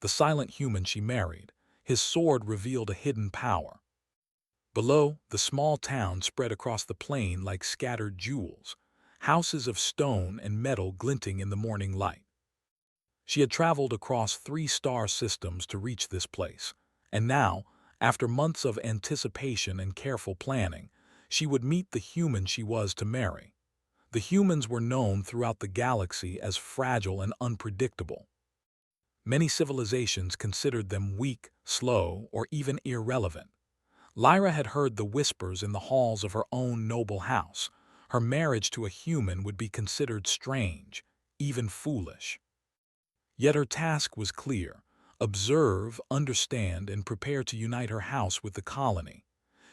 the silent human she married. His sword revealed a hidden power. Below, the small town spread across the plain like scattered jewels, houses of stone and metal glinting in the morning light. She had traveled across 3-star systems to reach this place, and now, after months of anticipation and careful planning, she would meet the human she was to marry. The humans were known throughout the galaxy as fragile and unpredictable. Many civilizations considered them weak, slow, or even irrelevant. Lyra had heard the whispers in the halls of her own noble house. Her marriage to a human would be considered strange, even foolish. Yet her task was clear: observe, understand, and prepare to unite her house with the colony.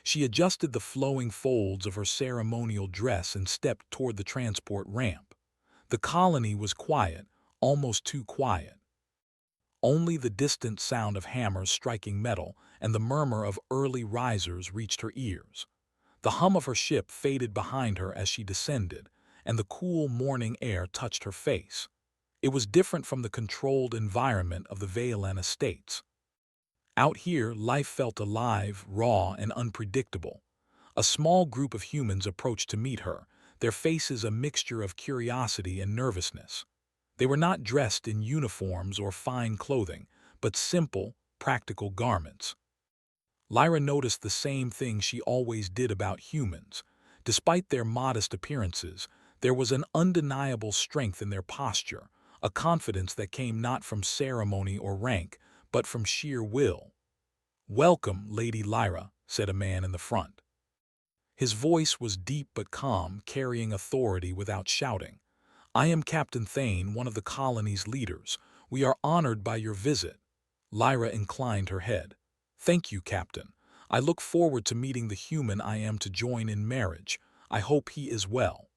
She adjusted the flowing folds of her ceremonial dress and stepped toward the transport ramp. The colony was quiet, almost too quiet. Only the distant sound of hammers striking metal and the murmur of early risers reached her ears. The hum of her ship faded behind her as she descended, and the cool morning air touched her face. It was different from the controlled environment of the Valan estates. Out here, life felt alive, raw, and unpredictable. A small group of humans approached to meet her, their faces a mixture of curiosity and nervousness. They were not dressed in uniforms or fine clothing, but simple, practical garments. Lyra noticed the same thing she always did about humans. Despite their modest appearances, there was an undeniable strength in their posture, a confidence that came not from ceremony or rank, but from sheer will. "Welcome, Lady Lyra," said a man in the front. His voice was deep but calm, carrying authority without shouting. "I am Captain Thane, one of the colony's leaders. We are honored by your visit." Lyra inclined her head. "Thank you, Captain. I look forward to meeting the human I am to join in marriage. I hope he is well."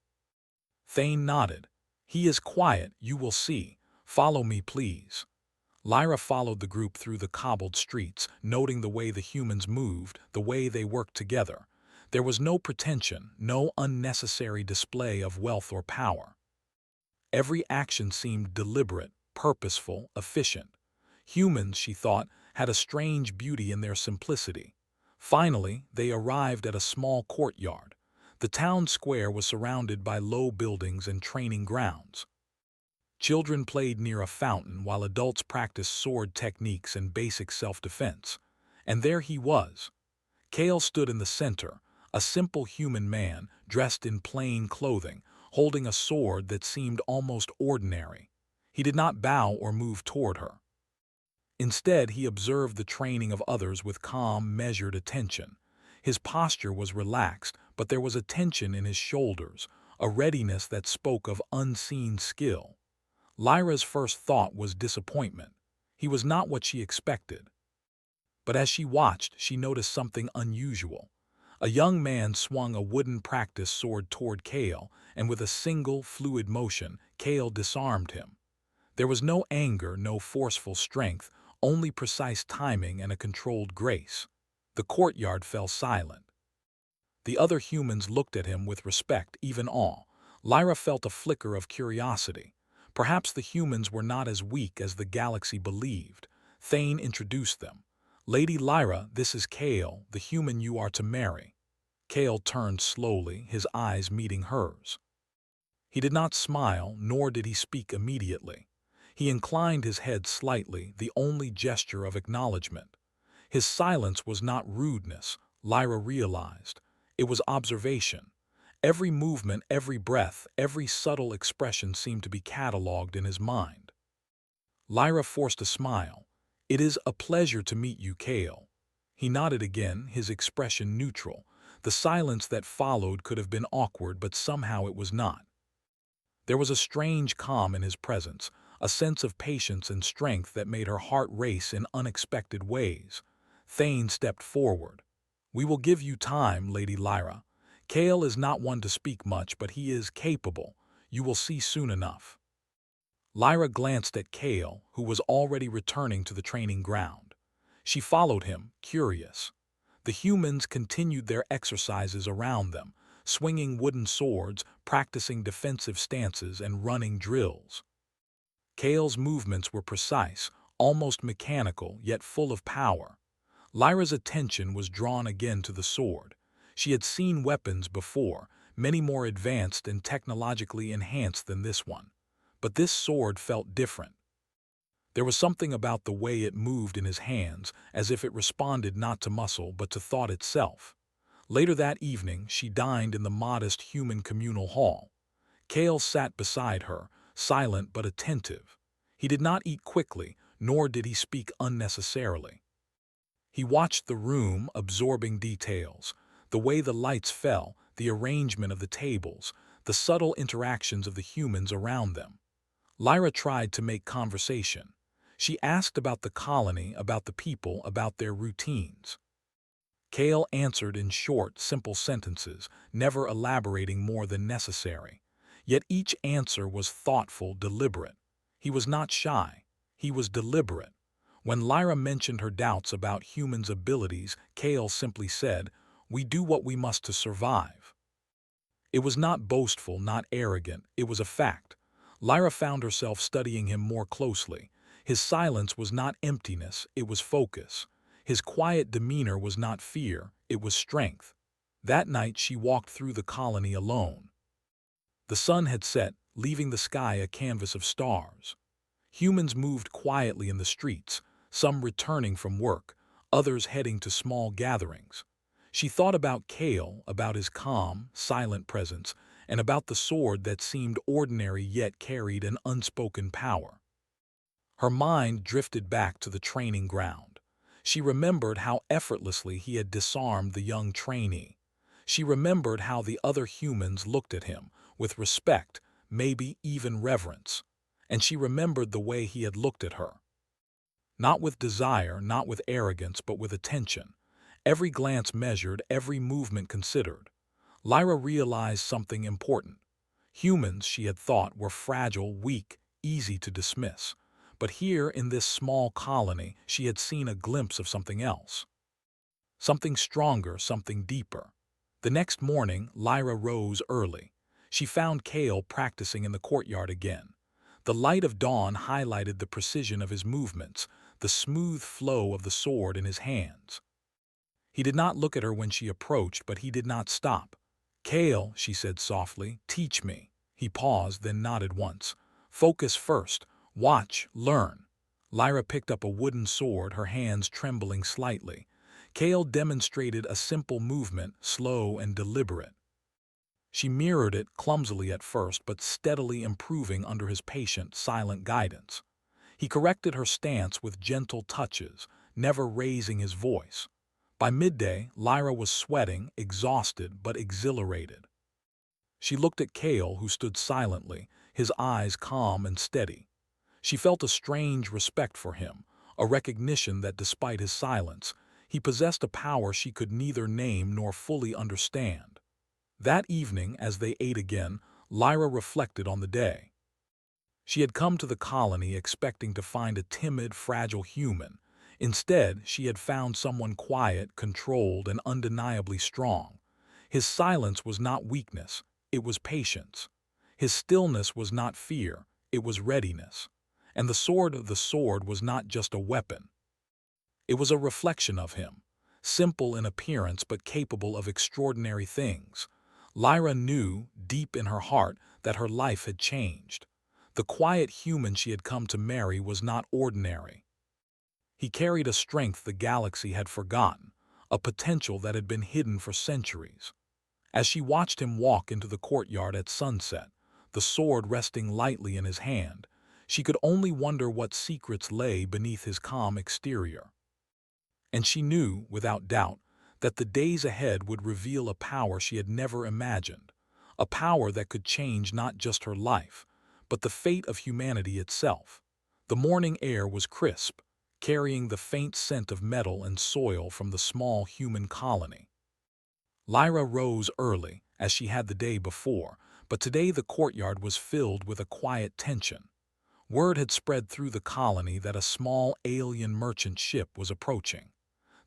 Thane nodded. "He is quiet, you will see. Follow me, please." Lyra followed the group through the cobbled streets, noting the way the humans moved, the way they worked together. There was no pretension, no unnecessary display of wealth or power. Every action seemed deliberate, purposeful, efficient. Humans, she thought, had a strange beauty in their simplicity. Finally, they arrived at a small courtyard. The town square was surrounded by low buildings and training grounds. Children played near a fountain while adults practiced sword techniques and basic self-defense. And there he was. Kale stood in the center, a simple human man, dressed in plain clothing, holding a sword that seemed almost ordinary. He did not bow or move toward her. Instead, he observed the training of others with calm, measured attention. His posture was relaxed, but there was a tension in his shoulders, a readiness that spoke of unseen skill. Lyra's first thought was disappointment. He was not what she expected. But as she watched, she noticed something unusual. A young man swung a wooden practice sword toward Kale, and with a single, fluid motion, Kale disarmed him. There was no anger, no forceful strength, only precise timing and a controlled grace. The courtyard fell silent. The other humans looked at him with respect, even awe. Lyra felt a flicker of curiosity. Perhaps the humans were not as weak as the galaxy believed. Thane introduced them. "Lady Lyra, this is Kale, the human you are to marry." Kale turned slowly, his eyes meeting hers. He did not smile, nor did he speak immediately. He inclined his head slightly, the only gesture of acknowledgement. His silence was not rudeness, Lyra realized. It was observation. Every movement, every breath, every subtle expression seemed to be catalogued in his mind. Lyra forced a smile. "It is a pleasure to meet you, Kale." He nodded again, his expression neutral. The silence that followed could have been awkward, but somehow it was not. There was a strange calm in his presence, a sense of patience and strength that made her heart race in unexpected ways. Thane stepped forward. "We will give you time, Lady Lyra. Kale is not one to speak much, but he is capable. You will see soon enough." Lyra glanced at Kale, who was already returning to the training ground. She followed him, curious. The humans continued their exercises around them, swinging wooden swords, practicing defensive stances, and running drills. Kale's movements were precise, almost mechanical yet full of power. Lyra's attention was drawn again to the sword. She had seen weapons before, many more advanced and technologically enhanced than this one. But this sword felt different. There was something about the way it moved in his hands, as if it responded not to muscle but to thought itself. Later that evening, she dined in the modest human communal hall. Kale sat beside her, silent but attentive. He did not eat quickly, nor did he speak unnecessarily. He watched the room, absorbing details, the way the lights fell, the arrangement of the tables, the subtle interactions of the humans around them. Lyra tried to make conversation. She asked about the colony, about the people, about their routines. Kale answered in short, simple sentences, never elaborating more than necessary. Yet each answer was thoughtful, deliberate. He was not shy. He was deliberate. When Lyra mentioned her doubts about humans' abilities, Kale simply said, "We do what we must to survive." It was not boastful, not arrogant. It was a fact. Lyra found herself studying him more closely. His silence was not emptiness, it was focus. His quiet demeanor was not fear, it was strength. That night she walked through the colony alone. The sun had set, leaving the sky a canvas of stars. Humans moved quietly in the streets, some returning from work, others heading to small gatherings. She thought about Kale, about his calm, silent presence, and about the sword that seemed ordinary yet carried an unspoken power. Her mind drifted back to the training ground. She remembered how effortlessly he had disarmed the young trainee. She remembered how the other humans looked at him, with respect, maybe even reverence. And she remembered the way he had looked at her. Not with desire, not with arrogance, but with attention. Every glance measured, every movement considered. Lyra realized something important. Humans, she had thought, were fragile, weak, easy to dismiss. But here, in this small colony, she had seen a glimpse of something else. Something stronger, something deeper. The next morning, Lyra rose early. She found Kale practicing in the courtyard again. The light of dawn highlighted the precision of his movements, the smooth flow of the sword in his hands. He did not look at her when she approached, but he did not stop. "Kale," she said softly, "teach me." He paused, then nodded once. "Focus first. Watch, learn." Lyra picked up a wooden sword, her hands trembling slightly. Kale demonstrated a simple movement, slow and deliberate. She mirrored it, clumsily at first, but steadily improving under his patient, silent guidance. He corrected her stance with gentle touches, never raising his voice. By midday, Lyra was sweating, exhausted but exhilarated. She looked at Kale, who stood silently, his eyes calm and steady. She felt a strange respect for him, a recognition that despite his silence, he possessed a power she could neither name nor fully understand. That evening, as they ate again, Lyra reflected on the day. She had come to the colony expecting to find a timid, fragile human. Instead, she had found someone quiet, controlled, and undeniably strong. His silence was not weakness, it was patience. His stillness was not fear, it was readiness. And the sword of the sword was not just a weapon. It was a reflection of him, simple in appearance but capable of extraordinary things. Lyra knew, deep in her heart, that her life had changed. The quiet human she had come to marry was not ordinary. He carried a strength the galaxy had forgotten, a potential that had been hidden for centuries. As she watched him walk into the courtyard at sunset, the sword resting lightly in his hand, she could only wonder what secrets lay beneath his calm exterior. And she knew, without doubt, that the days ahead would reveal a power she had never imagined, a power that could change not just her life, but the fate of humanity itself. The morning air was crisp, carrying the faint scent of metal and soil from the small human colony. Lyra rose early, as she had the day before, but today the courtyard was filled with a quiet tension. Word had spread through the colony that a small alien merchant ship was approaching.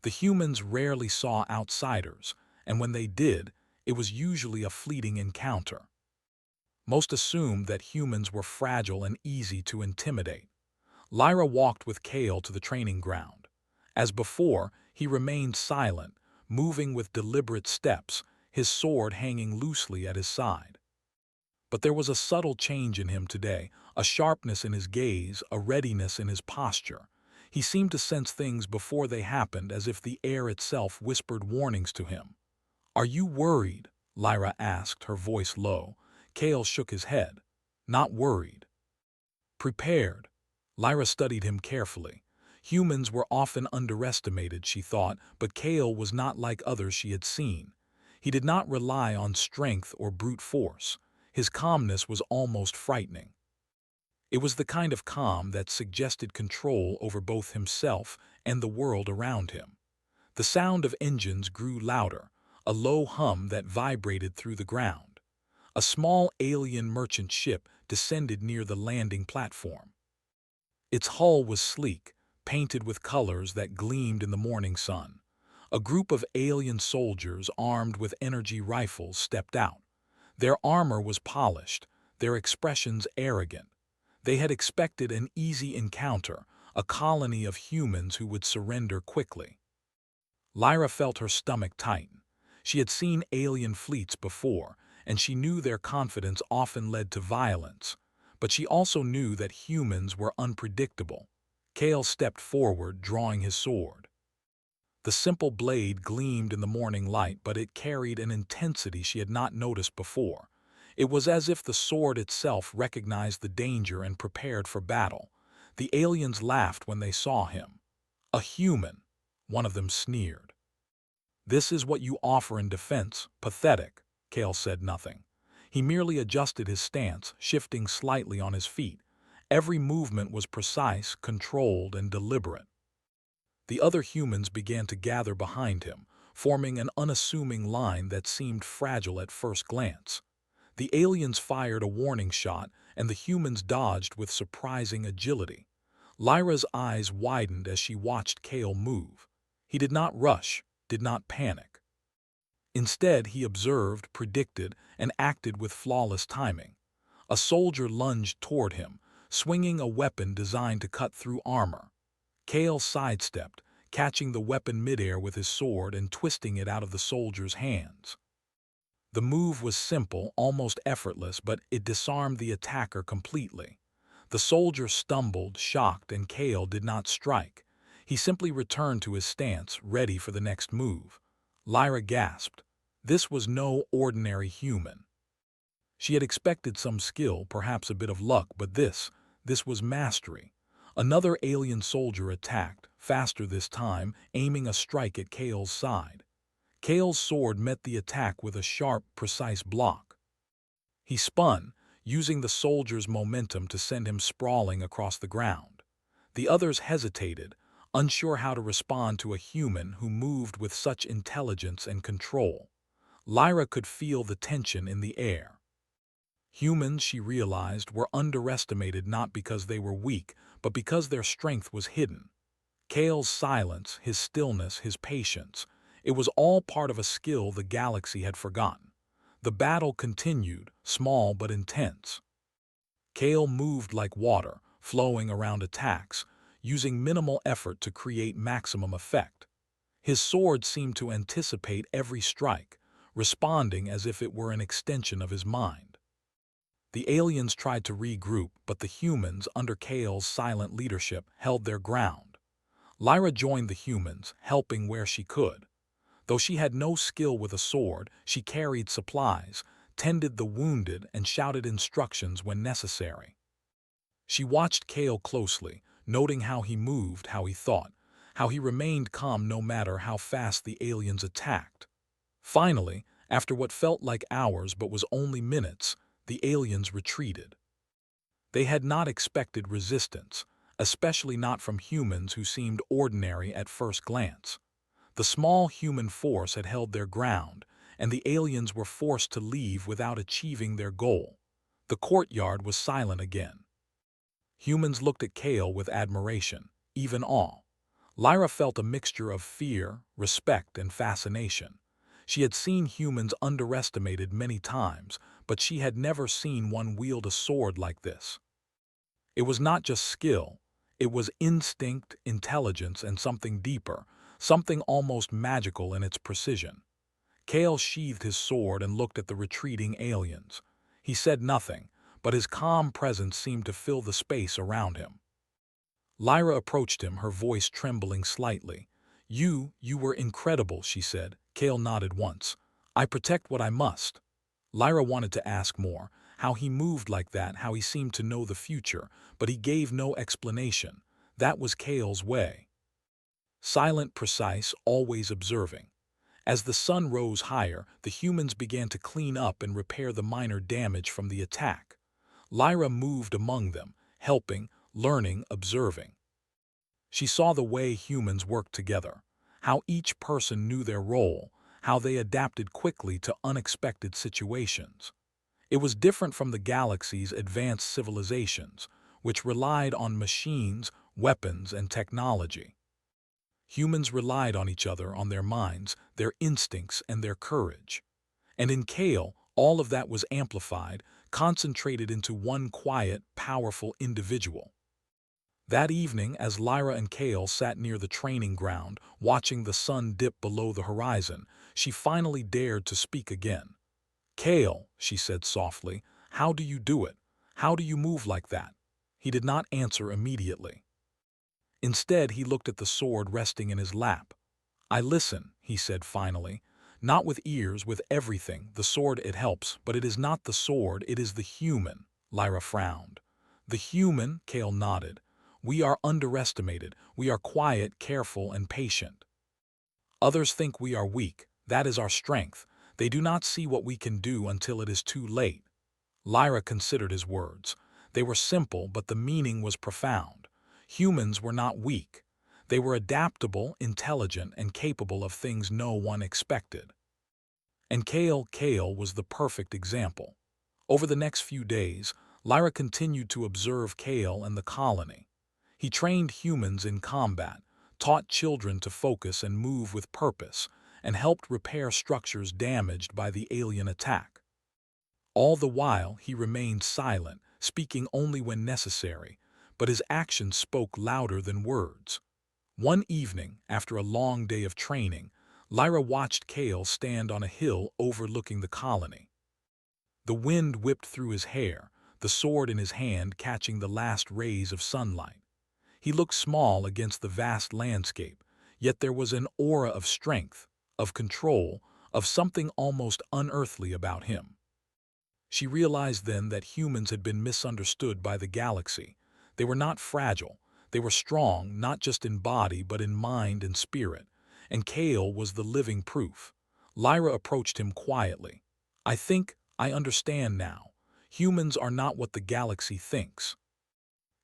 The humans rarely saw outsiders, and when they did, it was usually a fleeting encounter. Most assumed that humans were fragile and easy to intimidate. Lyra walked with Kale to the training ground. As before, he remained silent, moving with deliberate steps, his sword hanging loosely at his side. But there was a subtle change in him today, a sharpness in his gaze, a readiness in his posture. He seemed to sense things before they happened, as if the air itself whispered warnings to him. "Are you worried?" Lyra asked, her voice low. Kale shook his head. "Not worried." "Prepared." Lyra studied him carefully. Humans were often underestimated, she thought, but Kale was not like others she had seen. He did not rely on strength or brute force. His calmness was almost frightening. It was the kind of calm that suggested control over both himself and the world around him. The sound of engines grew louder, a low hum that vibrated through the ground. A small alien merchant ship descended near the landing platform. Its hull was sleek, painted with colors that gleamed in the morning sun. A group of alien soldiers armed with energy rifles stepped out. Their armor was polished, their expressions arrogant. They had expected an easy encounter, a colony of humans who would surrender quickly. Lyra felt her stomach tighten. She had seen alien fleets before, and she knew their confidence often led to violence. But she also knew that humans were unpredictable. Kale stepped forward, drawing his sword. The simple blade gleamed in the morning light, but it carried an intensity she had not noticed before. It was as if the sword itself recognized the danger and prepared for battle. The aliens laughed when they saw him. "A human," one of them sneered. "This is what you offer in defense? Pathetic." Kale said nothing. He merely adjusted his stance, shifting slightly on his feet. Every movement was precise, controlled, and deliberate. The other humans began to gather behind him, forming an unassuming line that seemed fragile at first glance. The aliens fired a warning shot, and the humans dodged with surprising agility. Lyra's eyes widened as she watched Kale move. He did not rush, did not panic. Instead, he observed, predicted, and acted with flawless timing. A soldier lunged toward him, swinging a weapon designed to cut through armor. Kale sidestepped, catching the weapon midair with his sword and twisting it out of the soldier's hands. The move was simple, almost effortless, but it disarmed the attacker completely. The soldier stumbled, shocked, and Kale did not strike. He simply returned to his stance, ready for the next move. Lyra gasped. This was no ordinary human. She had expected some skill, perhaps a bit of luck, but this was mastery. Another alien soldier attacked, faster this time, aiming a strike at Kale's side. Kale's sword met the attack with a sharp, precise block. He spun, using the soldier's momentum to send him sprawling across the ground. The others hesitated, unsure how to respond to a human who moved with such intelligence and control. Lyra could feel the tension in the air. Humans, she realized, were underestimated not because they were weak, but because their strength was hidden. Kale's silence, his stillness, his patience, it was all part of a skill the galaxy had forgotten. The battle continued, small but intense. Kale moved like water, flowing around attacks, using minimal effort to create maximum effect. His sword seemed to anticipate every strike, responding as if it were an extension of his mind. The aliens tried to regroup, but the humans, under Kale's silent leadership, held their ground. Lyra joined the humans, helping where she could. Though she had no skill with a sword, she carried supplies, tended the wounded, and shouted instructions when necessary. She watched Kale closely, noting how he moved, how he thought, how he remained calm no matter how fast the aliens attacked. Finally, after what felt like hours but was only minutes, the aliens retreated. They had not expected resistance, especially not from humans who seemed ordinary at first glance. The small human force had held their ground, and the aliens were forced to leave without achieving their goal. The courtyard was silent again. Humans looked at Kale with admiration, even awe. Lyra felt a mixture of fear, respect, and fascination. She had seen humans underestimated many times, but she had never seen one wield a sword like this. It was not just skill, It was instinct, intelligence, and something deeper, something almost magical in its precision. Kale sheathed his sword and looked at the retreating aliens. He said nothing, but his calm presence seemed to fill the space around him. Lyra approached him, her voice trembling slightly. You were incredible," she said. Kale nodded once. "I protect what I must." Lyra wanted to ask more, how he moved like that, how he seemed to know the future, but he gave no explanation. That was Kale's way. Silent, precise, always observing. As the sun rose higher, the humans began to clean up and repair the minor damage from the attack. Lyra moved among them, helping, learning, observing. She saw the way humans worked together, how each person knew their role, how they adapted quickly to unexpected situations. It was different from the galaxy's advanced civilizations, which relied on machines, weapons, and technology. Humans relied on each other, on their minds, their instincts, and their courage. And in Kale, all of that was amplified, concentrated into one quiet, powerful individual. That evening, as Lyra and Kale sat near the training ground, watching the sun dip below the horizon, she finally dared to speak again. "Kale," she said softly, "how do you do it? How do you move like that?" He did not answer immediately. Instead, he looked at the sword resting in his lap. "I listen," he said finally. "Not with ears, with everything. The sword, it helps, but it is not the sword, it is the human." Lyra frowned. "The human," Kale nodded. "We are underestimated. We are quiet, careful, and patient. Others think we are weak. That is our strength. They do not see what we can do until it is too late." Lyra considered his words. They were simple, but the meaning was profound. Humans were not weak. They were adaptable, intelligent, and capable of things no one expected. And Kale was the perfect example. Over the next few days, Lyra continued to observe Kale and the colony. He trained humans in combat, taught children to focus and move with purpose, and helped repair structures damaged by the alien attack. All the while, he remained silent, speaking only when necessary, but his actions spoke louder than words. One evening, after a long day of training, Lyra watched Kale stand on a hill overlooking the colony. The wind whipped through his hair, the sword in his hand catching the last rays of sunlight. He looked small against the vast landscape, yet there was an aura of strength, of control, of something almost unearthly about him. She realized then that humans had been misunderstood by the galaxy. They were not fragile. They were strong, not just in body, but in mind and spirit. And Kale was the living proof. Lyra approached him quietly. "I think I understand now. Humans are not what the galaxy thinks."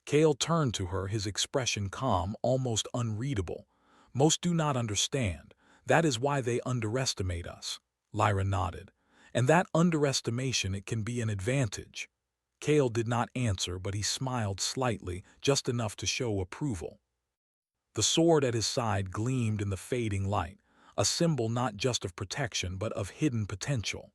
Kale turned to her, his expression calm, almost unreadable. "Most do not understand. That is why they underestimate us." Lyra nodded. "And that underestimation, it can be an advantage." Kale did not answer, but he smiled slightly, just enough to show approval. The sword at his side gleamed in the fading light, a symbol not just of protection, but of hidden potential.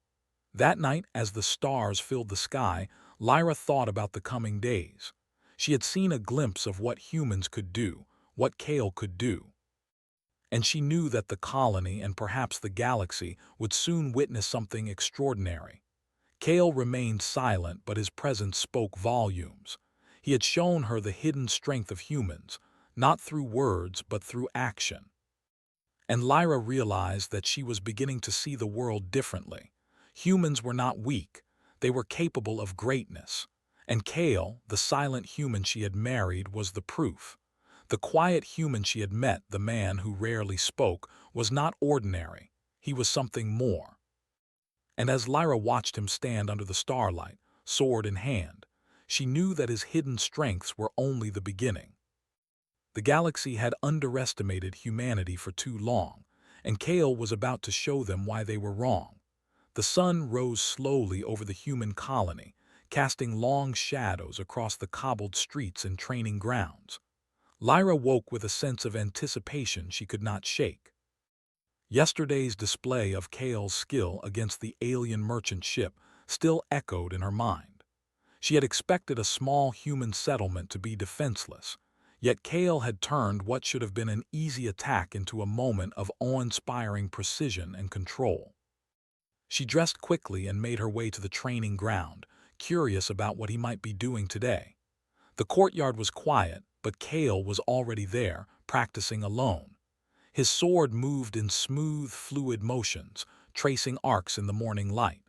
That night, as the stars filled the sky, Lyra thought about the coming days. She had seen a glimpse of what humans could do, what Kale could do. And she knew that the colony and perhaps the galaxy would soon witness something extraordinary. Kale remained silent, but his presence spoke volumes. He had shown her the hidden strength of humans, not through words, but through action. And Lyra realized that she was beginning to see the world differently. Humans were not weak. They were capable of greatness. And Kale, the silent human she had married, was the proof. The quiet human she had met, the man who rarely spoke, was not ordinary. He was something more. And as Lyra watched him stand under the starlight, sword in hand, she knew that his hidden strengths were only the beginning. The galaxy had underestimated humanity for too long, and Kale was about to show them why they were wrong. The sun rose slowly over the human colony, casting long shadows across the cobbled streets and training grounds. Lyra woke with a sense of anticipation she could not shake. Yesterday's display of Kale's skill against the alien merchant ship still echoed in her mind. She had expected a small human settlement to be defenseless, Yet Kale had turned what should have been an easy attack into a moment of awe-inspiring precision and control. She dressed quickly and made her way to the training ground, curious about what he might be doing today. The courtyard was quiet, but Kale was already there, practicing alone. His sword moved in smooth, fluid motions, tracing arcs in the morning light.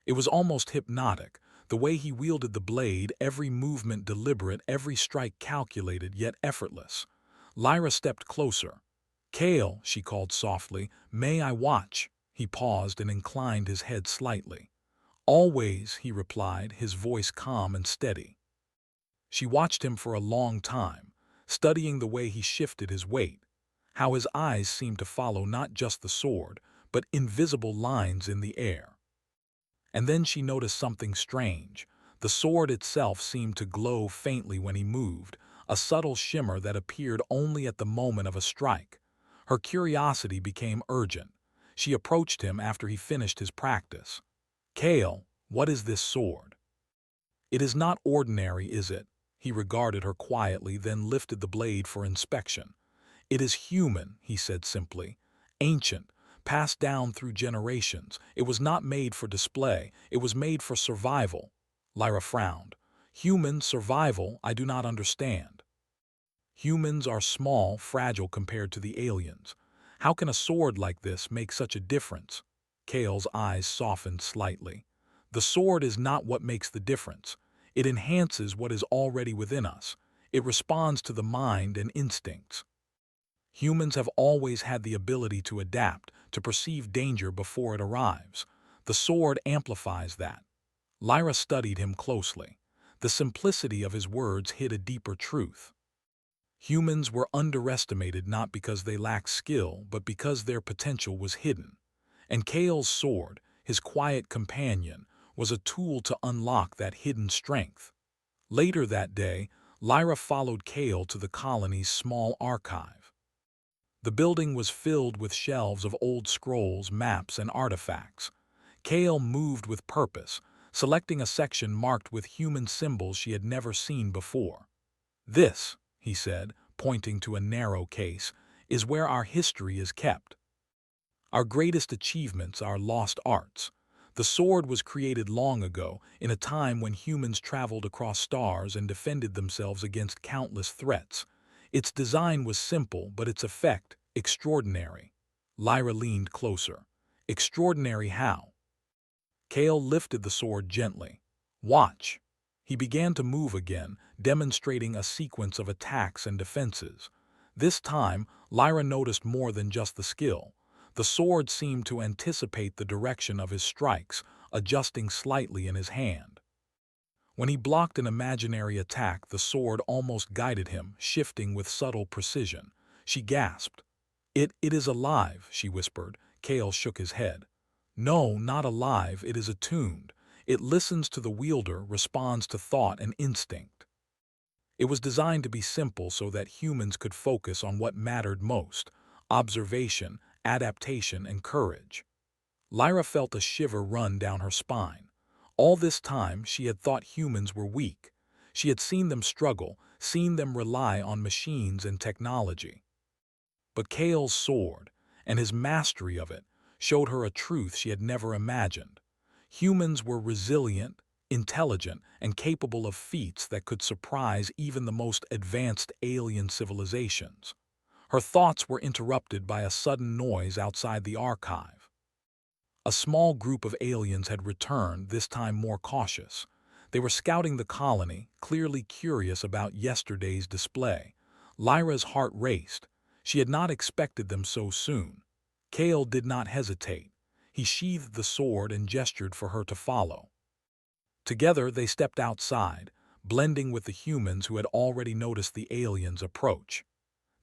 It was almost hypnotic, the way he wielded the blade, every movement deliberate, every strike calculated yet effortless. Lyra stepped closer. "Kale," she called softly, "may I watch?" He paused and inclined his head slightly. "Always," he replied, his voice calm and steady. She watched him for a long time, studying the way he shifted his weight, how his eyes seemed to follow not just the sword, but invisible lines in the air. And then she noticed something strange. The sword itself seemed to glow faintly when he moved, a subtle shimmer that appeared only at the moment of a strike. Her curiosity became urgent. She approached him after he finished his practice. "Kale, what is this sword?" "It is not ordinary, is it?" He regarded her quietly, then lifted the blade for inspection. "It is human," he said simply. "Ancient, passed down through generations. It was not made for display, it was made for survival." Lyra frowned. "Human survival, I do not understand." "Humans are small, fragile compared to the aliens. How can a sword like this make such a difference?" Kale's eyes softened slightly. "The sword is not what makes the difference. It enhances what is already within us. It responds to the mind and instincts. Humans have always had the ability to adapt, to perceive danger before it arrives. The sword amplifies that." Lyra studied him closely. The simplicity of his words hid a deeper truth. Humans were underestimated not because they lacked skill, but because their potential was hidden. And Kale's sword, his quiet companion, was a tool to unlock that hidden strength. Later that day, Lyra followed Kale to the colony's small archive. The building was filled with shelves of old scrolls, maps, and artifacts. Kale moved with purpose, selecting a section marked with human symbols she had never seen before. "This," he said, pointing to a narrow case, "is where our history is kept. Our greatest achievements, our lost arts. The sword was created long ago, in a time when humans traveled across stars and defended themselves against countless threats. Its design was simple, but its effect extraordinary." Lyra leaned closer. "Extraordinary how?" Kale lifted the sword gently. "Watch." He began to move again, demonstrating a sequence of attacks and defenses. This time, Lyra noticed more than just the skill. The sword seemed to anticipate the direction of his strikes, adjusting slightly in his hand. When he blocked an imaginary attack, the sword almost guided him, shifting with subtle precision. She gasped. It is alive," she whispered. Kale shook his head. "No, not alive, it is attuned. It listens to the wielder, responds to thought and instinct." It was designed to be simple so that humans could focus on what mattered most: observation, adaptation, and courage. Lyra felt a shiver run down her spine. All this time she had thought humans were weak. She had seen them struggle, seen them rely on machines and technology. But Kale's sword, and his mastery of it, showed her a truth she had never imagined. Humans were resilient, intelligent, and capable of feats that could surprise even the most advanced alien civilizations. Her thoughts were interrupted by a sudden noise outside the archive. A small group of aliens had returned, this time more cautious. They were scouting the colony, clearly curious about yesterday's display. Lyra's heart raced. She had not expected them so soon. Kale did not hesitate. He sheathed the sword and gestured for her to follow. Together they stepped outside, blending with the humans who had already noticed the aliens' approach.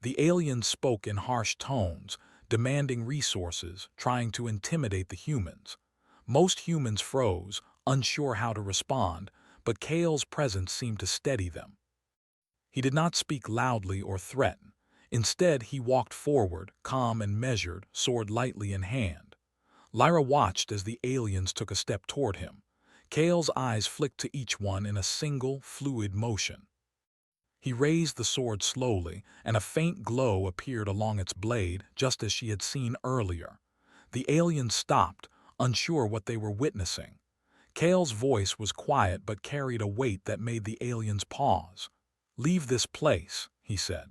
The aliens spoke in harsh tones, demanding resources, trying to intimidate the humans. Most humans froze, unsure how to respond, but Kale's presence seemed to steady them. He did not speak loudly or threaten. Instead, he walked forward, calm and measured, sword lightly in hand. Lyra watched as the aliens took a step toward him. Kale's eyes flicked to each one in a single, fluid motion. He raised the sword slowly, and a faint glow appeared along its blade, just as she had seen earlier. The aliens stopped, unsure what they were witnessing. Kale's voice was quiet but carried a weight that made the aliens pause. "Leave this place," he said,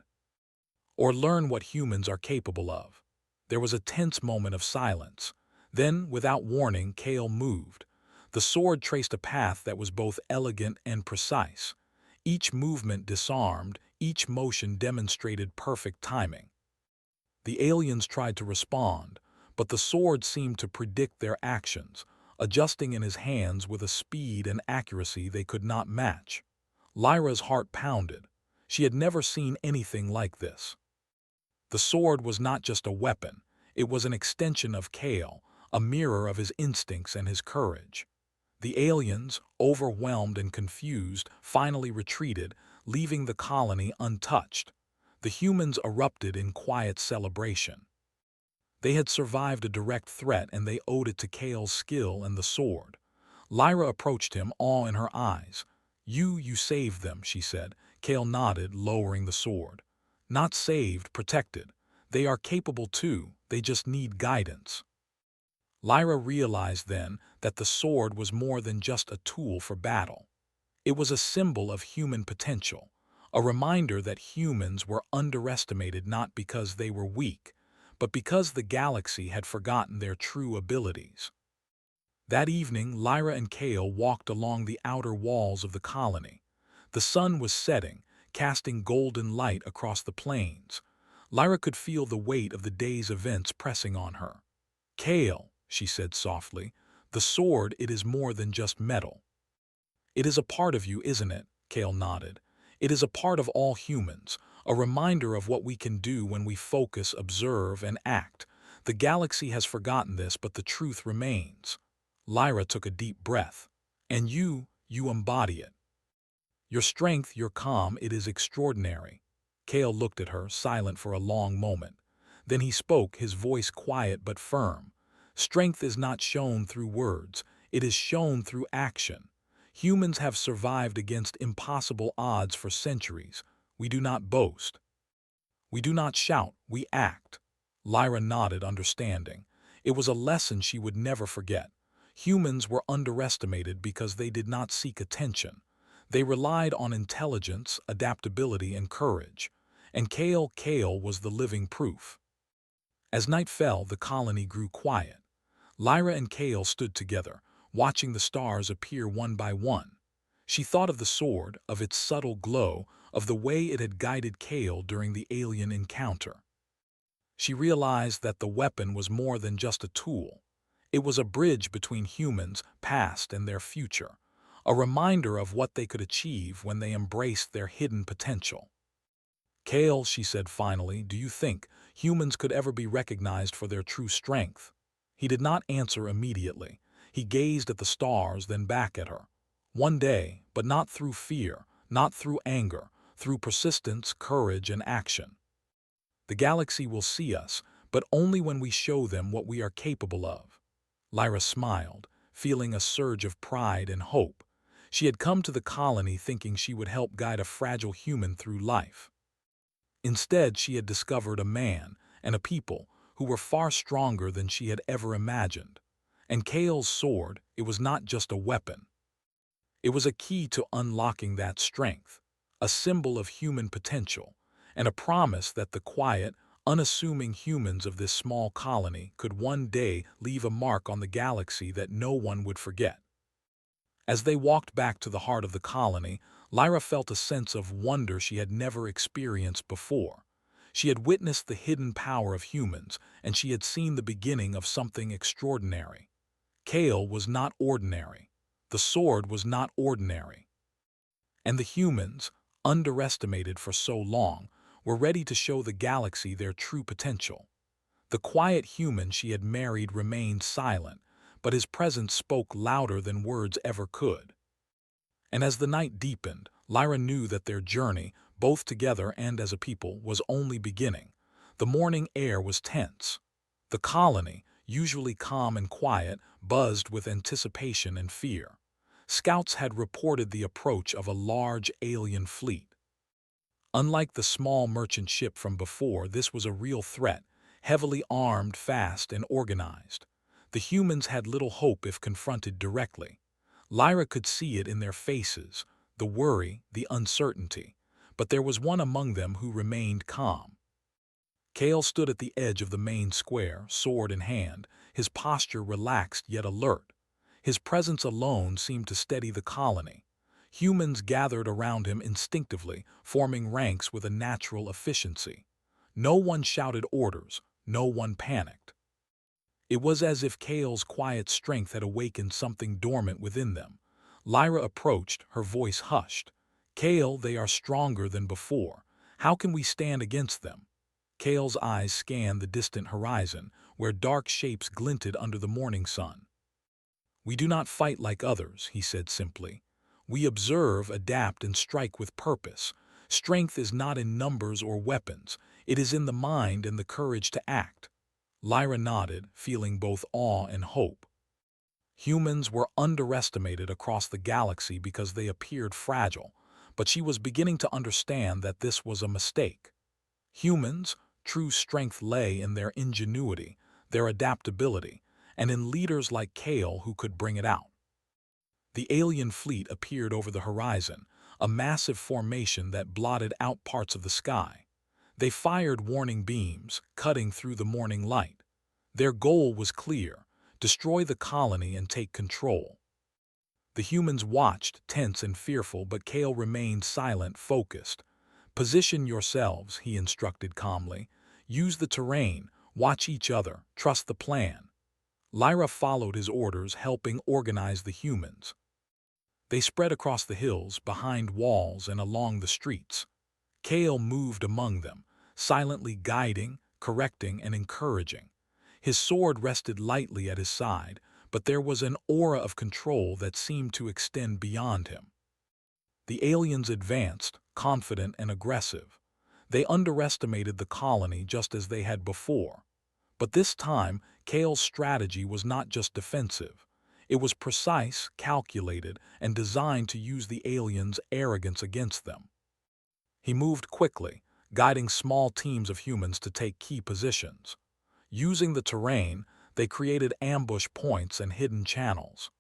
"or learn what humans are capable of." There was a tense moment of silence. Then, without warning, Kale moved. The sword traced a path that was both elegant and precise. Each movement disarmed, each motion demonstrated perfect timing. The aliens tried to respond, but the sword seemed to predict their actions, adjusting in his hands with a speed and accuracy they could not match. Lyra's heart pounded. She had never seen anything like this. The sword was not just a weapon, it was an extension of Kale, a mirror of his instincts and his courage. The aliens, overwhelmed and confused, finally retreated, leaving the colony untouched. The humans erupted in quiet celebration. They had survived a direct threat, and they owed it to Kale's skill and the sword. Lyra approached him, awe in her eyes. You saved them," she said. Kale nodded, lowering the sword. "Not saved, protected. They are capable too, they just need guidance." Lyra realized then that the sword was more than just a tool for battle. It was a symbol of human potential, a reminder that humans were underestimated not because they were weak, but because the galaxy had forgotten their true abilities. That evening, Lyra and Kale walked along the outer walls of the colony. The sun was setting, casting golden light across the plains. Lyra could feel the weight of the day's events pressing on her. "Kale," she said softly, "the sword, it is more than just metal." "It is a part of you, isn't it?" Kale nodded. "It is a part of all humans, a reminder of what we can do when we focus, observe, and act. The galaxy has forgotten this, but the truth remains." Lyra took a deep breath. "And you embody it. Your strength, your calm, it is extraordinary." Kale looked at her, silent for a long moment. Then he spoke, his voice quiet but firm. "Strength is not shown through words, it is shown through action. Humans have survived against impossible odds for centuries. We do not boast. We do not shout, we act." Lyra nodded, understanding. It was a lesson she would never forget. Humans were underestimated because they did not seek attention. They relied on intelligence, adaptability, and courage. And Kale was the living proof. As night fell, the colony grew quiet. Lyra and Kale stood together, watching the stars appear one by one. She thought of the sword, of its subtle glow, of the way it had guided Kale during the alien encounter. She realized that the weapon was more than just a tool. It was a bridge between humans, past, and their future, a reminder of what they could achieve when they embraced their hidden potential. "Kale," she said finally, "do you think humans could ever be recognized for their true strength?" He did not answer immediately. He gazed at the stars, then back at her. "One day, but not through fear, not through anger, through persistence, courage, and action. The galaxy will see us, but only when we show them what we are capable of." Lyra smiled, feeling a surge of pride and hope. She had come to the colony thinking she would help guide a fragile human through life. Instead, she had discovered a man and a people who were far stronger than she had ever imagined. And Kale's sword, it was not just a weapon. It was a key to unlocking that strength, a symbol of human potential, and a promise that the quiet, unassuming humans of this small colony could one day leave a mark on the galaxy that no one would forget. As they walked back to the heart of the colony, Lyra felt a sense of wonder she had never experienced before. She had witnessed the hidden power of humans, and she had seen the beginning of something extraordinary. Kale was not ordinary. The sword was not ordinary. And the humans, underestimated for so long, were ready to show the galaxy their true potential. The quiet human she had married remained silent, but his presence spoke louder than words ever could. And as the night deepened, Lyra knew that their journey, both together and as a people, was only beginning. The morning air was tense. The colony, usually calm and quiet, buzzed with anticipation and fear. Scouts had reported the approach of a large alien fleet. Unlike the small merchant ship from before, this was a real threat, heavily armed, fast, and organized. The humans had little hope if confronted directly. Lyra could see it in their faces, the worry, the uncertainty. But there was one among them who remained calm. Kale stood at the edge of the main square, sword in hand, his posture relaxed yet alert. His presence alone seemed to steady the colony. Humans gathered around him instinctively, forming ranks with a natural efficiency. No one shouted orders, no one panicked. It was as if Kale's quiet strength had awakened something dormant within them. Lyra approached, her voice hushed. "Kale, they are stronger than before. How can we stand against them?" Kale's eyes scanned the distant horizon, where dark shapes glinted under the morning sun. "We do not fight like others," he said simply. "We observe, adapt, and strike with purpose. Strength is not in numbers or weapons. It is in the mind and the courage to act." Lyra nodded, feeling both awe and hope. Humans were underestimated across the galaxy because they appeared fragile, but she was beginning to understand that this was a mistake. Humans' true strength lay in their ingenuity, their adaptability, and in leaders like Kale who could bring it out. The alien fleet appeared over the horizon, a massive formation that blotted out parts of the sky. They fired warning beams, cutting through the morning light. Their goal was clear: destroy the colony and take control. The humans watched, tense and fearful, but Kale remained silent, focused. "Position yourselves," he instructed calmly. "Use the terrain, watch each other, trust the plan." Lyra followed his orders, helping organize the humans. They spread across the hills, behind walls, and along the streets. Kale moved among them, silently guiding, correcting, and encouraging. His sword rested lightly at his side, but there was an aura of control that seemed to extend beyond him. The aliens advanced, confident and aggressive. They underestimated the colony just as they had before. But this time, Kale's strategy was not just defensive. It was precise, calculated, and designed to use the aliens' arrogance against them. He moved quickly, guiding small teams of humans to take key positions. Using the terrain, they created ambush points and hidden channels.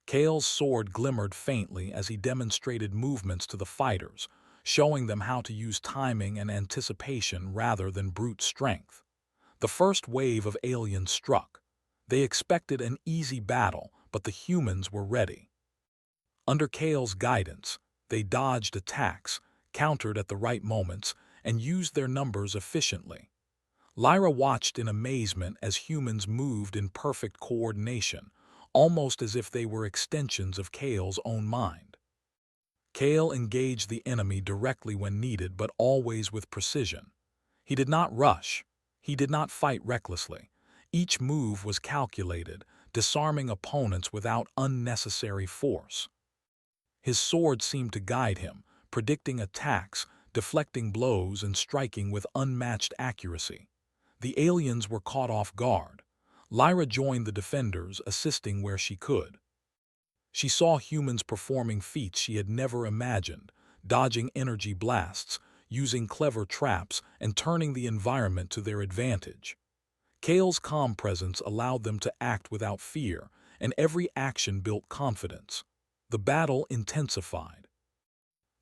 Kale's sword glimmered faintly as he demonstrated movements to the fighters, showing them how to use timing and anticipation rather than brute strength. The first wave of aliens struck. They expected an easy battle, but the humans were ready. Under Kale's guidance, they dodged attacks, countered at the right moments, and used their numbers efficiently. Lyra watched in amazement as humans moved in perfect coordination, almost as if they were extensions of Kale's own mind. Kale engaged the enemy directly when needed, but always with precision. He did not rush. He did not fight recklessly. Each move was calculated, disarming opponents without unnecessary force. His sword seemed to guide him, predicting attacks, deflecting blows, and striking with unmatched accuracy. The aliens were caught off guard. Lyra joined the defenders, assisting where she could. She saw humans performing feats she had never imagined, dodging energy blasts, using clever traps, and turning the environment to their advantage. Kale's calm presence allowed them to act without fear, and every action built confidence. The battle intensified.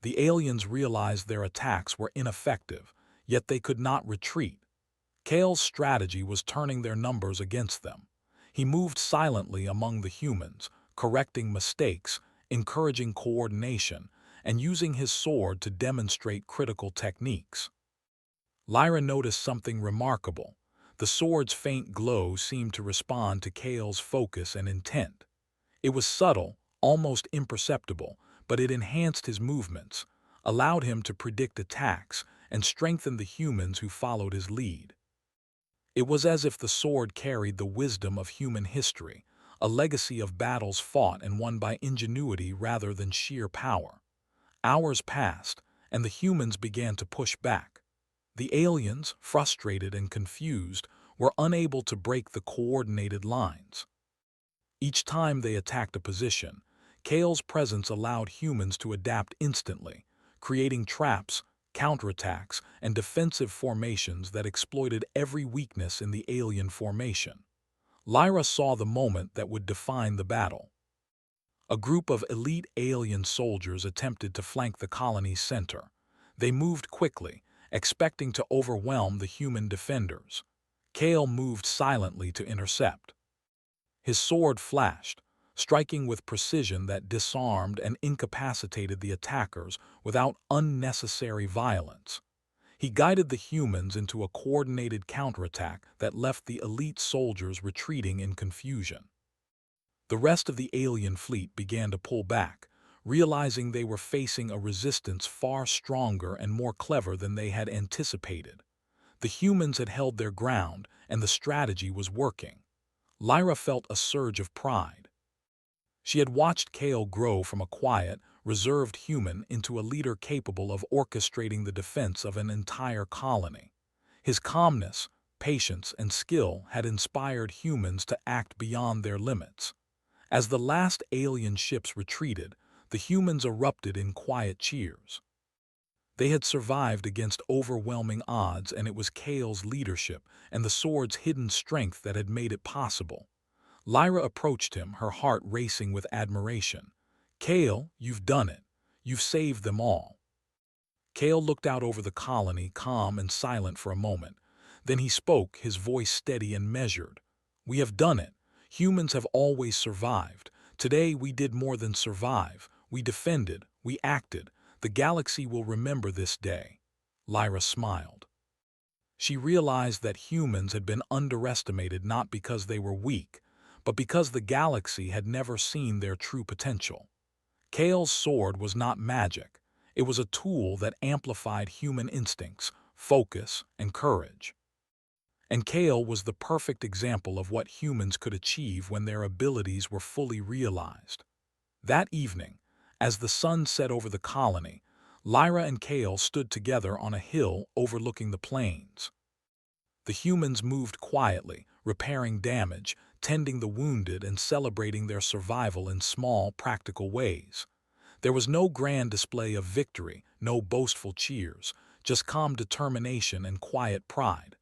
The aliens realized their attacks were ineffective, yet they could not retreat. Kale's strategy was turning their numbers against them. He moved silently among the humans, correcting mistakes, encouraging coordination, and using his sword to demonstrate critical techniques. Lyra noticed something remarkable. The sword's faint glow seemed to respond to Kale's focus and intent. It was subtle, almost imperceptible, but it enhanced his movements, allowed him to predict attacks, and strengthened the humans who followed his lead. It was as if the sword carried the wisdom of human history, a legacy of battles fought and won by ingenuity rather than sheer power. Hours passed, and the humans began to push back. The aliens, frustrated and confused, were unable to break the coordinated lines. Each time they attacked a position, Kale's presence allowed humans to adapt instantly, creating traps, counterattacks, and defensive formations that exploited every weakness in the alien formation. Lyra saw the moment that would define the battle. A group of elite alien soldiers attempted to flank the colony's center. They moved quickly, expecting to overwhelm the human defenders. Kale moved silently to intercept. His sword flashed, striking with precision that disarmed and incapacitated the attackers without unnecessary violence. He guided the humans into a coordinated counterattack that left the elite soldiers retreating in confusion. The rest of the alien fleet began to pull back, realizing they were facing a resistance far stronger and more clever than they had anticipated. The humans had held their ground, and the strategy was working. Lyra felt a surge of pride. She had watched Kale grow from a quiet, reserved human into a leader capable of orchestrating the defense of an entire colony. His calmness, patience, and skill had inspired humans to act beyond their limits. As the last alien ships retreated, the humans erupted in quiet cheers. They had survived against overwhelming odds, and it was Kale's leadership and the sword's hidden strength that had made it possible. Lyra approached him, her heart racing with admiration. "Kale, you've done it. You've saved them all." Kale looked out over the colony, calm and silent for a moment. Then he spoke, his voice steady and measured. "We have done it. Humans have always survived. Today we did more than survive. We defended, we acted. The galaxy will remember this day." Lyra smiled. She realized that humans had been underestimated not because they were weak, but because the galaxy had never seen their true potential. Kale's sword was not magic. It was a tool that amplified human instincts, focus, and courage. And Kale was the perfect example of what humans could achieve when their abilities were fully realized. That evening, as the sun set over the colony, Lyra and Kale stood together on a hill overlooking the plains. The humans moved quietly, repairing damage, tending the wounded, and celebrating their survival in small, practical ways. There was no grand display of victory, no boastful cheers, just calm determination and quiet pride.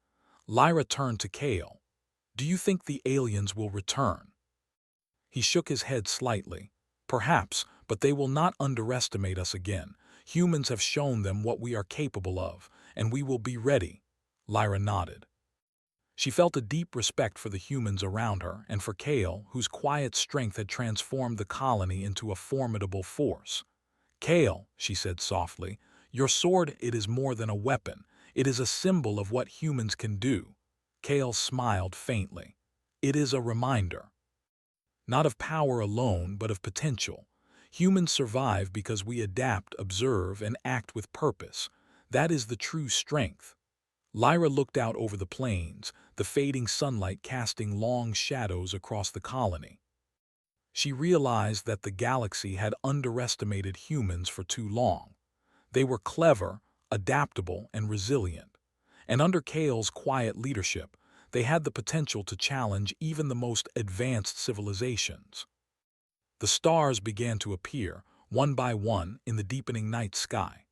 Lyra turned to Kale. "Do you think the aliens will return?" He shook his head slightly. "Perhaps, but they will not underestimate us again. Humans have shown them what we are capable of, and we will be ready." Lyra nodded. She felt a deep respect for the humans around her and for Kale, whose quiet strength had transformed the colony into a formidable force. "Kale," she said softly, "your sword, it is more than a weapon. It is a symbol of what humans can do." Kale smiled faintly. "It is a reminder. Not of power alone, but of potential. Humans survive because we adapt, observe, and act with purpose. That is the true strength." Lyra looked out over the plains, the fading sunlight casting long shadows across the colony. She realized that the galaxy had underestimated humans for too long. They were clever, adaptable, and resilient. And under Kale's quiet leadership, they had the potential to challenge even the most advanced civilizations. The stars began to appear, one by one, in the deepening night sky.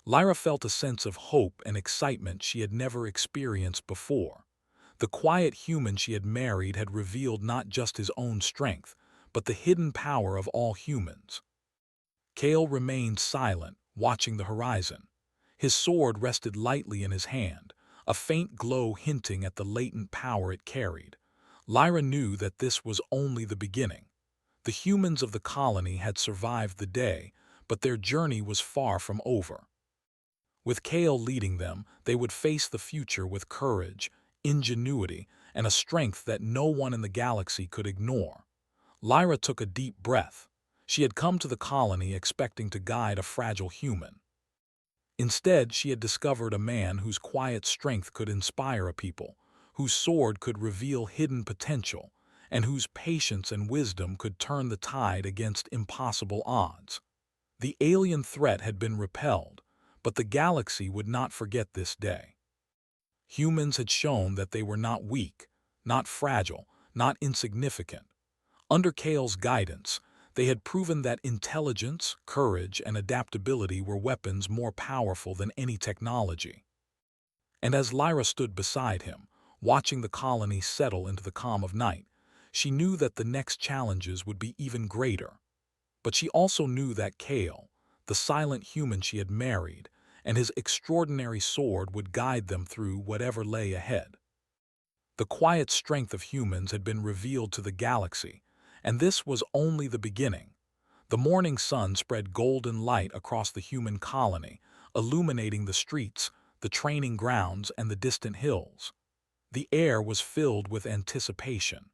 Lyra felt a sense of hope and excitement she had never experienced before. The quiet human she had married had revealed not just his own strength, but the hidden power of all humans. Kale remained silent, watching the horizon. His sword rested lightly in his hand, a faint glow hinting at the latent power it carried. Lyra knew that this was only the beginning. The humans of the colony had survived the day, but their journey was far from over. With Kale leading them, they would face the future with courage, ingenuity, and a strength that no one in the galaxy could ignore. Lyra took a deep breath. She had come to the colony expecting to guide a fragile human. Instead, she had discovered a man whose quiet strength could inspire a people, whose sword could reveal hidden potential, and whose patience and wisdom could turn the tide against impossible odds. The alien threat had been repelled, but the galaxy would not forget this day. Humans had shown that they were not weak, not fragile, not insignificant. Under Kale's guidance, They had proven that intelligence, courage, and adaptability were weapons more powerful than any technology. And as Lyra stood beside him, watching the colony settle into the calm of night, she knew that the next challenges would be even greater. But she also knew that Kale, the silent human she had married, and his extraordinary sword would guide them through whatever lay ahead. The quiet strength of humans had been revealed to the galaxy, and this was only the beginning. The morning sun spread golden light across the human colony, illuminating the streets, the training grounds, and the distant hills. The air was filled with anticipation.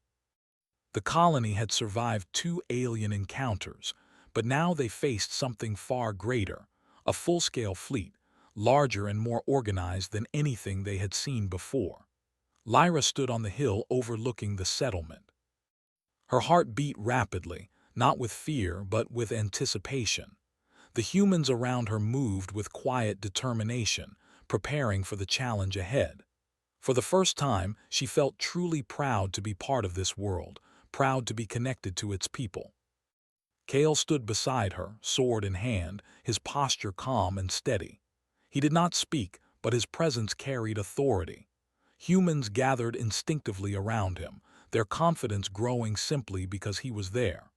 The colony had survived 2 alien encounters, but now they faced something far greater, a full-scale fleet, larger and more organized than anything they had seen before. Lyra stood on the hill overlooking the settlement. Her heart beat rapidly, not with fear but with anticipation. The humans around her moved with quiet determination, preparing for the challenge ahead. For the first time, she felt truly proud to be part of this world, proud to be connected to its people. Kale stood beside her, sword in hand, his posture calm and steady. He did not speak, but his presence carried authority. Humans gathered instinctively around him, their confidence growing simply because he was there.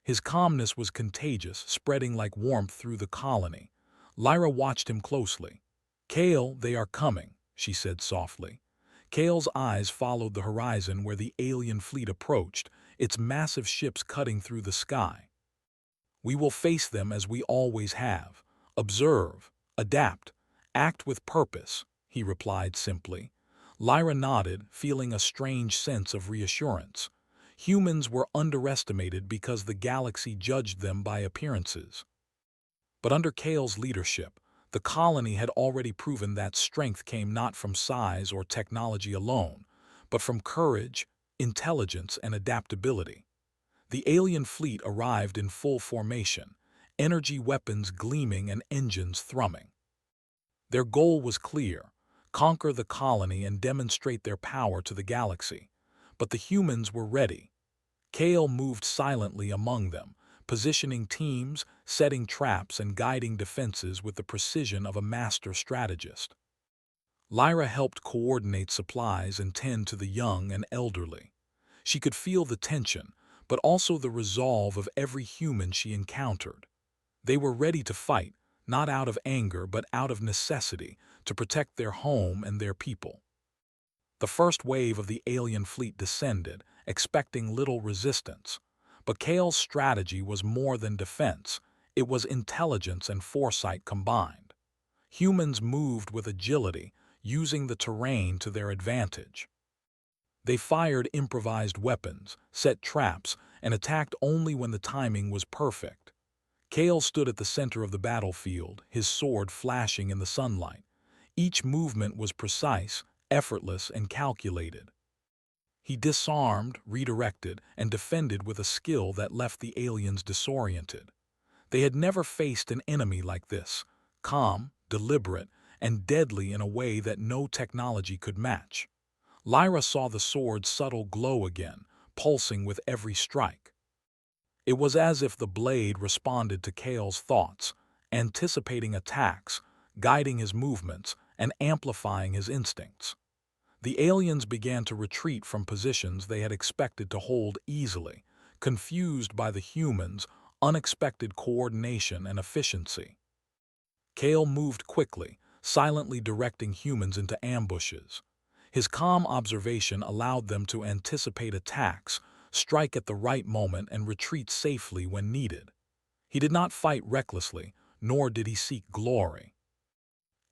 His calmness was contagious, spreading like warmth through the colony. Lyra watched him closely. "Kale, they are coming," she said softly. Kale's eyes followed the horizon where the alien fleet approached, its massive ships cutting through the sky. "We will face them as we always have. Observe, adapt, act with purpose," he replied simply. Lyra nodded, feeling a strange sense of reassurance. Humans were underestimated because the galaxy judged them by appearances. But under Kale's leadership, the colony had already proven that strength came not from size or technology alone, but from courage, intelligence, and adaptability. The alien fleet arrived in full formation, energy weapons gleaming and engines thrumming. Their goal was clear: conquer the colony and demonstrate their power to the galaxy. But the humans were ready. Kale moved silently among them, positioning teams, setting traps, and guiding defenses with the precision of a master strategist. Lyra helped coordinate supplies and tend to the young and elderly. She could feel the tension, but also the resolve of every human she encountered. They were ready to fight, not out of anger but out of necessity, to protect their home and their people. The first wave of the alien fleet descended, expecting little resistance. But Kale's strategy was more than defense. It was intelligence and foresight combined. Humans moved with agility, using the terrain to their advantage. They fired improvised weapons, set traps, and attacked only when the timing was perfect. Kale stood at the center of the battlefield, his sword flashing in the sunlight. Each movement was precise, effortless, and calculated. He disarmed, redirected, and defended with a skill that left the aliens disoriented. They had never faced an enemy like this, calm, deliberate, and deadly in a way that no technology could match. Lyra saw the sword's subtle glow again, pulsing with every strike. It was as if the blade responded to Kale's thoughts, anticipating attacks, guiding his movements, and amplifying his instincts. The aliens began to retreat from positions they had expected to hold easily, confused by the humans' unexpected coordination and efficiency. Kale moved quickly, silently directing humans into ambushes. His calm observation allowed them to anticipate attacks, strike at the right moment, and retreat safely when needed. He did not fight recklessly, nor did he seek glory.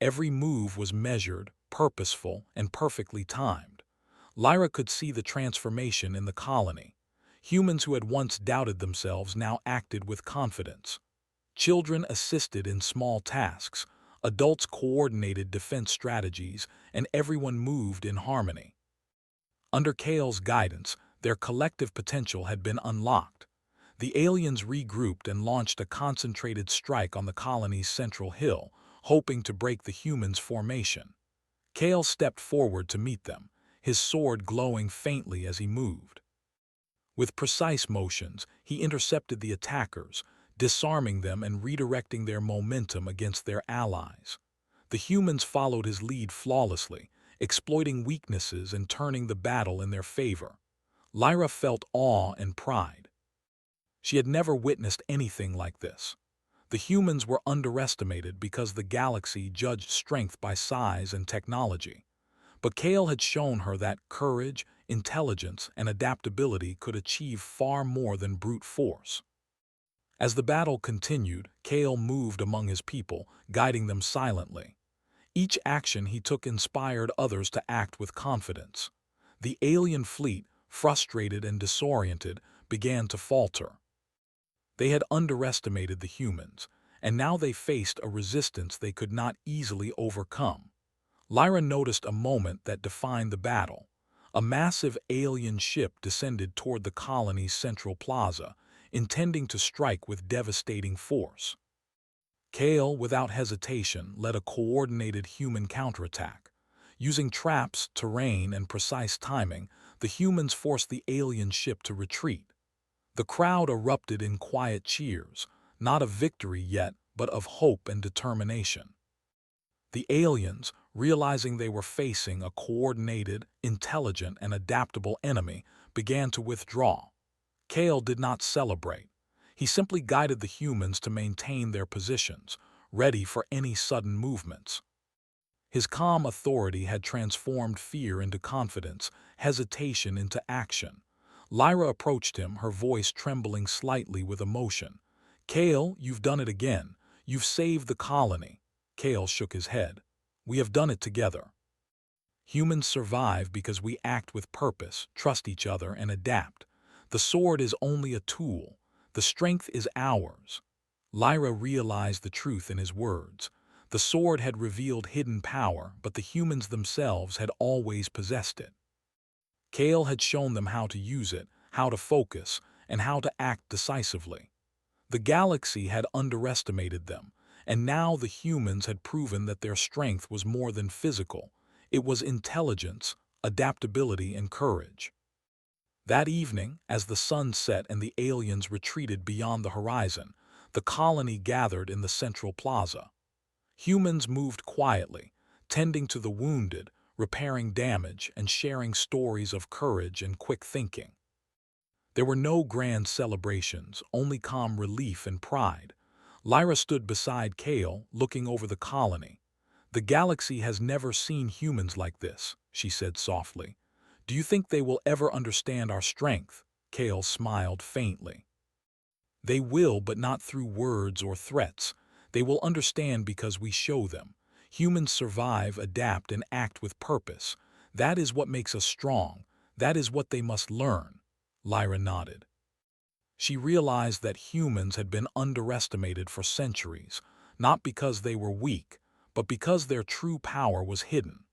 Every move was measured, purposeful, and perfectly timed. Lyra could see the transformation in the colony. Humans who had once doubted themselves now acted with confidence. Children assisted in small tasks, adults coordinated defense strategies, and everyone moved in harmony. Under Kale's guidance, their collective potential had been unlocked. The aliens regrouped and launched a concentrated strike on the colony's central hill, hoping to break the humans' formation. Kale stepped forward to meet them, his sword glowing faintly as he moved. With precise motions, he intercepted the attackers, disarming them and redirecting their momentum against their allies. The humans followed his lead flawlessly, exploiting weaknesses and turning the battle in their favor. Lyra felt awe and pride. She had never witnessed anything like this. The humans were underestimated because the galaxy judged strength by size and technology. But Kale had shown her that courage, intelligence, and adaptability could achieve far more than brute force. As the battle continued, Kale moved among his people, guiding them silently. Each action he took inspired others to act with confidence. The alien fleet, frustrated and disoriented, began to falter. They had underestimated the humans, and now they faced a resistance they could not easily overcome. Lyra noticed a moment that defined the battle. A massive alien ship descended toward the colony's central plaza, intending to strike with devastating force. Kale, without hesitation, led a coordinated human counterattack. Using traps, terrain, and precise timing, the humans forced the alien ship to retreat. The crowd erupted in quiet cheers, not of victory yet, but of hope and determination. The aliens, realizing they were facing a coordinated, intelligent, and adaptable enemy, began to withdraw. Kale did not celebrate. He simply guided the humans to maintain their positions, ready for any sudden movements. His calm authority had transformed fear into confidence, hesitation into action. Lyra approached him, her voice trembling slightly with emotion. "Kale, you've done it again. You've saved the colony." Kale shook his head. "We have done it together. Humans survive because we act with purpose, trust each other, and adapt. The sword is only a tool. The strength is ours." Lyra realized the truth in his words. The sword had revealed hidden power, but the humans themselves had always possessed it. Kale had shown them how to use it, how to focus, and how to act decisively. The galaxy had underestimated them, and now the humans had proven that their strength was more than physical. It was intelligence, adaptability, and courage. That evening, as the sun set and the aliens retreated beyond the horizon, the colony gathered in the central plaza. Humans moved quietly, tending to the wounded, repairing damage, and sharing stories of courage and quick thinking. There were no grand celebrations, only calm relief and pride. Lyra stood beside Kale, looking over the colony. "The galaxy has never seen humans like this," she said softly. "Do you think they will ever understand our strength?" Kale smiled faintly. "They will, but not through words or threats. They will understand because we show them. Humans survive, adapt, and act with purpose. That is what makes us strong. That is what they must learn." Lyra nodded. She realized that humans had been underestimated for centuries, not because they were weak, but because their true power was hidden.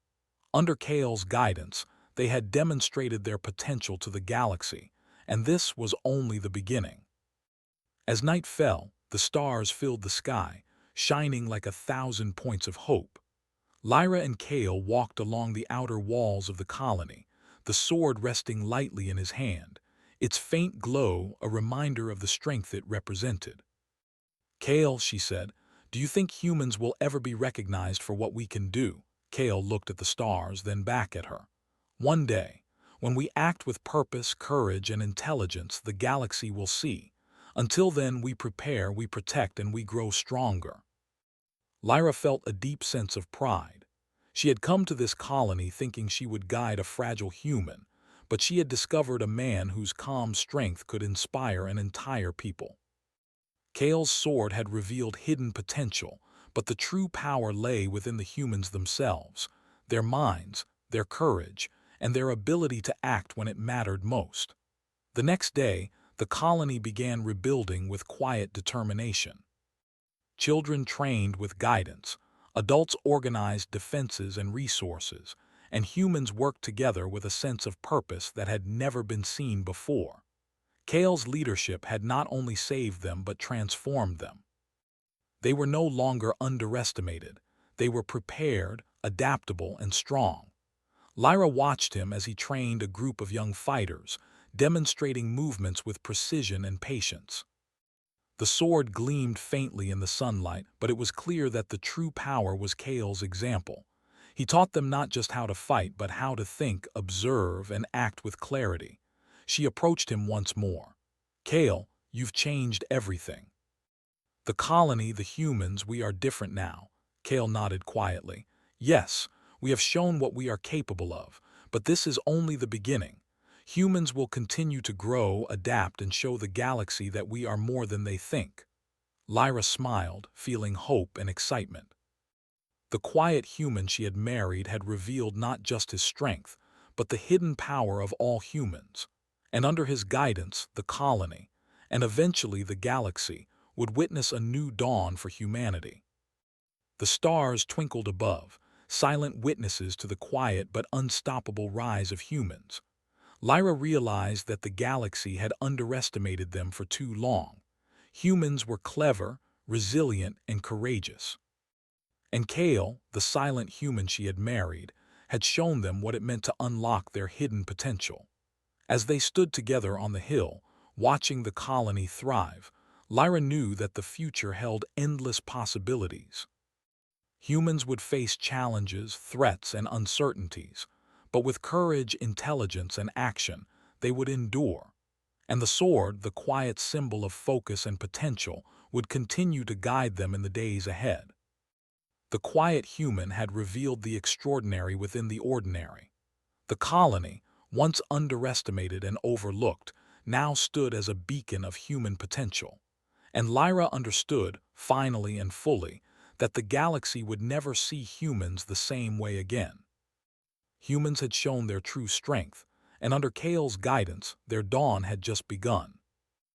Under Kale's guidance, they had demonstrated their potential to the galaxy, and this was only the beginning. As night fell, the stars filled the sky, shining like 1,000 points of hope. Lyra and Kale walked along the outer walls of the colony, the sword resting lightly in his hand, its faint glow a reminder of the strength it represented. "Kale," she said, "do you think humans will ever be recognized for what we can do?" Kale looked at the stars, then back at her. "One day, when we act with purpose, courage, and intelligence, the galaxy will see. Until then, we prepare, we protect, and we grow stronger." Lyra felt a deep sense of pride. She had come to this colony thinking she would guide a fragile human, but she had discovered a man whose calm strength could inspire an entire people. Kale's sword had revealed hidden potential, but the true power lay within the humans themselves, their minds, their courage, and their ability to act when it mattered most. The next day, the colony began rebuilding with quiet determination. Children trained with guidance, adults organized defenses and resources, and humans worked together with a sense of purpose that had never been seen before. Kale's leadership had not only saved them but transformed them. They were no longer underestimated. They were prepared, adaptable, and strong. Lyra watched him as he trained a group of young fighters, demonstrating movements with precision and patience. The sword gleamed faintly in the sunlight, but it was clear that the true power was Kale's example. He taught them not just how to fight, but how to think, observe, and act with clarity. She approached him once more. "Kale, you've changed everything." "The colony, the humans, we are different now." Kale nodded quietly. "Yes, we have shown what we are capable of, but this is only the beginning. Humans will continue to grow, adapt, and show the galaxy that we are more than they think." Lyra smiled, feeling hope and excitement. The quiet human she had married had revealed not just his strength, but the hidden power of all humans. And under his guidance, the colony, and eventually the galaxy, would witness a new dawn for humanity. The stars twinkled above, silent witnesses to the quiet but unstoppable rise of humans. Lyra realized that the galaxy had underestimated them for too long. Humans were clever, resilient, and courageous. And Kale, the silent human she had married, had shown them what it meant to unlock their hidden potential. As they stood together on the hill, watching the colony thrive, Lyra knew that the future held endless possibilities. Humans would face challenges, threats, and uncertainties, but with courage, intelligence, and action, they would endure. And the sword, the quiet symbol of focus and potential, would continue to guide them in the days ahead. The quiet human had revealed the extraordinary within the ordinary. The colony, once underestimated and overlooked, now stood as a beacon of human potential. And Lyra understood, finally and fully, that the galaxy would never see humans the same way again. Humans had shown their true strength, and under Kale's guidance, their dawn had just begun.